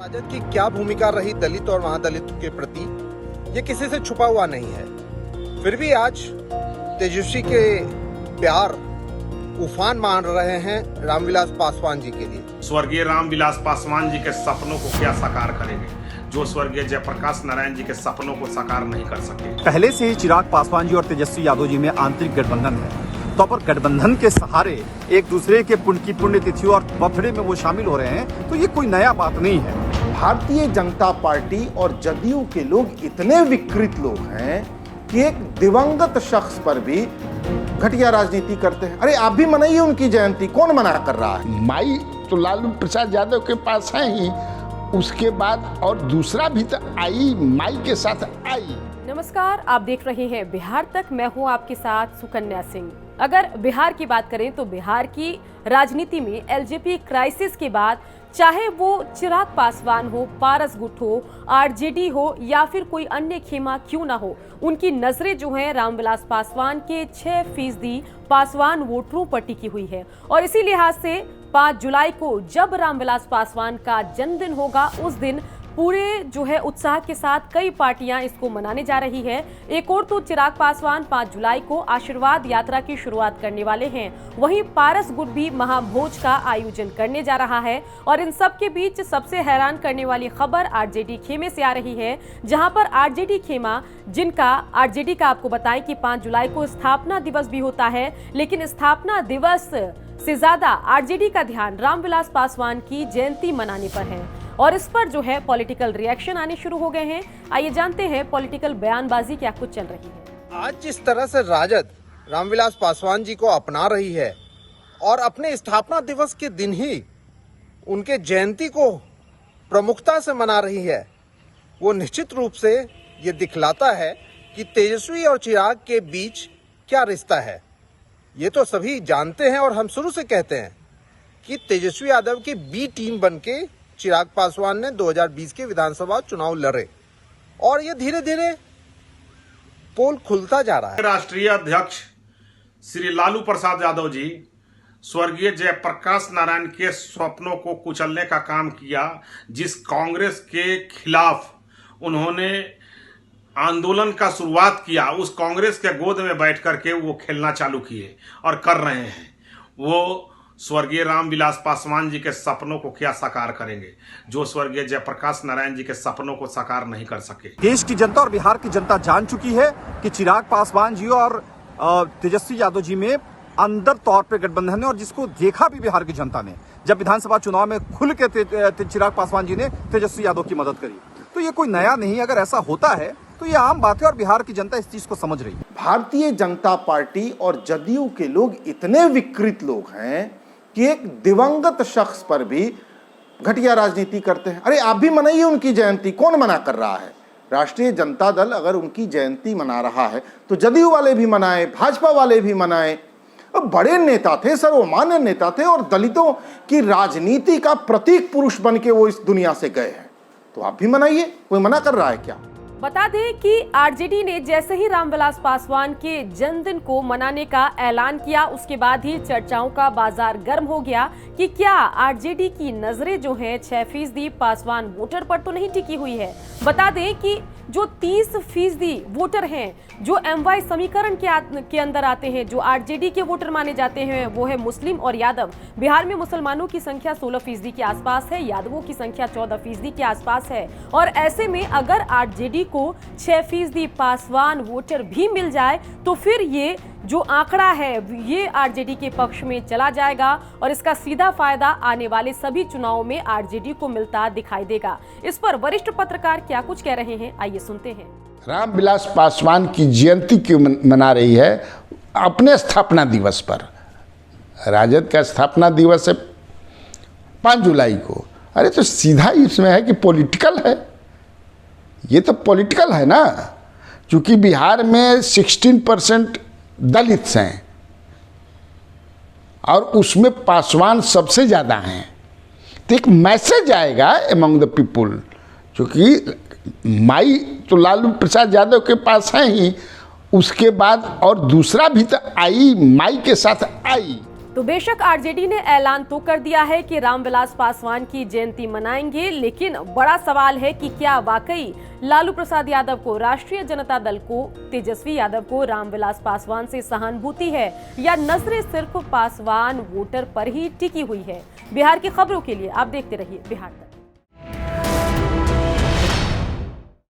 राजद की क्या भूमिका रही दलित और महादलित के प्रति, ये किसी से छुपा हुआ नहीं है। फिर भी आज तेजस्वी के प्यार उफान मान रहे हैं रामविलास पासवान जी के लिए। स्वर्गीय रामविलास पासवान जी के सपनों को क्या साकार करेंगे, जो स्वर्गीय जयप्रकाश नारायण जी के सपनों को साकार नहीं कर सके। पहले से ही चिराग पासवान जी और तेजस्वी यादव जी में आंतरिक गठबंधन है, तो पर गठबंधन के सहारे एक दूसरे के पुण्यतिथि और बर्थडे में वो शामिल हो रहे हैं, तो ये कोई नया बात नहीं है। भारतीय जनता पार्टी और जदयू के लोग इतने विकृत लोग हैं कि एक दिवंगत शख्स पर भी घटिया राजनीति करते हैं। अरे आप भी मनाइए उनकी जयंती, कौन मना कर रहा है? माई तो लालू प्रसाद यादव के पास है ही, उसके बाद और दूसरा भी तो आई, माई के साथ आई। नमस्कार, आप देख रहे हैं बिहार तक। मैं हूं आपके साथ सुकन्या सिंह। अगर बिहार की बात करें तो बिहार की राजनीति में एलजेपी क्राइसिस के बाद चाहे वो चिराग पासवान हो, पारस गुट हो, आरजेडी हो या फिर कोई अन्य खेमा क्यों ना हो, उनकी नजरें जो हैं रामविलास पासवान के 6% पासवान वोटरों पर टिकी हुई है। और इसी लिहाज से 5 जुलाई को जब रामविलास पासवान का जन्मदिन होगा, उस दिन पूरे जो है उत्साह के साथ कई पार्टियां इसको मनाने जा रही है। एक और तो चिराग पासवान 5 जुलाई को आशीर्वाद यात्रा की शुरुआत करने वाले हैं, वहीं पारस गुट भी महाभोज का आयोजन करने जा रहा है। और इन सब के बीच सबसे हैरान करने वाली खबर आरजेडी खेमे से आ रही है, जहां पर आरजेडी खेमा, जिनका आरजेडी का आपको बताएं कि 5 जुलाई को स्थापना दिवस भी होता है, लेकिन स्थापना दिवस से ज्यादा आरजेडी का ध्यान रामविलास पासवान की जयंती मनाने पर है। और इस पर जो है पॉलिटिकल रिएक्शन आने शुरू हो गए हैं। आइए जानते हैं पॉलिटिकल बयानबाजी क्या कुछ चल रही है। आज जिस तरह से राजद रामविलास पासवान जी को अपना रही है और अपने स्थापना दिवस के दिन ही उनके जयंती को प्रमुखता से मना रही है, वो निश्चित रूप से ये दिखलाता है कि तेजस्वी और चिराग के बीच क्या रिश्ता है। ये तो सभी जानते हैं और हम शुरू से कहते हैं कि तेजस्वी यादव की बी टीम बनके चिराग पासवान ने 2020 के विधानसभा चुनाव लड़े और ये धीरे धीरे पोल खुलता जा रहा है। राष्ट्रीय अध्यक्ष श्री लालू प्रसाद यादव जी स्वर्गीय जयप्रकाश नारायण के स्वप्नों को कुचलने का काम किया। जिस कांग्रेस के खिलाफ उन्होंने आंदोलन का शुरुआत किया, उस कांग्रेस के गोद में बैठ करके वो खेलना चालू किए और कर रहे हैं। वो स्वर्गीय रामविलास पासवान जी के सपनों को क्या साकार करेंगे, जो स्वर्गीय जयप्रकाश नारायण जी के सपनों को साकार नहीं कर सके। देश की जनता और बिहार की जनता जान चुकी है कि चिराग पासवान जी और तेजस्वी यादव जी में अंदर तौर पे गठबंधन है, और जिसको देखा भी बिहार की जनता ने जब विधानसभा चुनाव में खुल के चिराग पासवान जी ने तेजस्वी यादव की मदद करी। तो ये कोई नया नहीं, अगर ऐसा होता है तो ये आम बात है और बिहार की जनता इस चीज को समझ रही है। भारतीय जनता पार्टी और जदयू के लोग इतने विकृत लोग हैं कि एक दिवंगत शख्स पर भी घटिया राजनीति करते हैं। अरे आप भी मनाइए उनकी जयंती, कौन मना कर रहा है? राष्ट्रीय जनता दल अगर उनकी जयंती मना रहा है तो जदयू वाले भी मनाएं, भाजपा वाले भी मनाएं। अब बड़े नेता थे, सर्वमान्य नेता थे और दलितों की राजनीति का प्रतीक पुरुष बन के वो इस दुनिया से गए हैं, तो आप भी मनाइए, कोई मना कर रहा है क्या? बता दें कि आरजेडी ने जैसे ही रामविलास पासवान के जन्मदिन को मनाने का ऐलान किया, उसके बाद ही चर्चाओं का बाजार गर्म हो गया कि क्या आरजेडी की नजरें जो हैं 6% पासवान वोटर पर तो नहीं टिकी हुई है। बता दें कि जो 30% वोटर हैं, जो एमवाई समीकरण के अंदर आते हैं, जो आरजेडी के वोटर माने जाते हैं, वो है मुस्लिम और यादव। बिहार में मुसलमानों की संख्या 16% के आसपास है, यादवों की संख्या 14% के आसपास है। और ऐसे में अगर आरजेडी को 6% पासवान वोटर भी मिल जाए तो फिर ये जो आंकड़ा है ये आरजेडी के पक्ष में चला जाएगा और इसका सीधा फायदा आने वाले सभी चुनावों में आरजेडी को मिलता दिखाई देगा। इस पर वरिष्ठ पत्रकार क्या कुछ कह रहे हैं, आइए सुनते हैं। रामविलास पासवान की जयंती क्यों मना रही है? अपने स्थापना दिवस पर। राजद का स्थापना दिवस है 5 जुलाई को। अरे तो सीधा इसमें है कि पॉलिटिकल है, ये तो पॉलिटिकल है ना। क्योंकि बिहार में 16% दलित हैं और उसमें पासवान सबसे ज़्यादा हैं, तो एक मैसेज आएगा एमंग द पीपुल। क्योंकि माई तो लालू प्रसाद यादव के पास है ही, उसके बाद और दूसरा भी तो आई, माई के साथ आई। तो बेशक आरजेडी ने ऐलान तो कर दिया है कि रामविलास पासवान की जयंती मनाएंगे, लेकिन बड़ा सवाल है कि क्या वाकई लालू प्रसाद यादव को, राष्ट्रीय जनता दल को, तेजस्वी यादव को रामविलास पासवान से सहानुभूति है या नजरें सिर्फ पासवान वोटर पर ही टिकी हुई है। बिहार की खबरों के लिए आप देखते रहिए बिहार तक।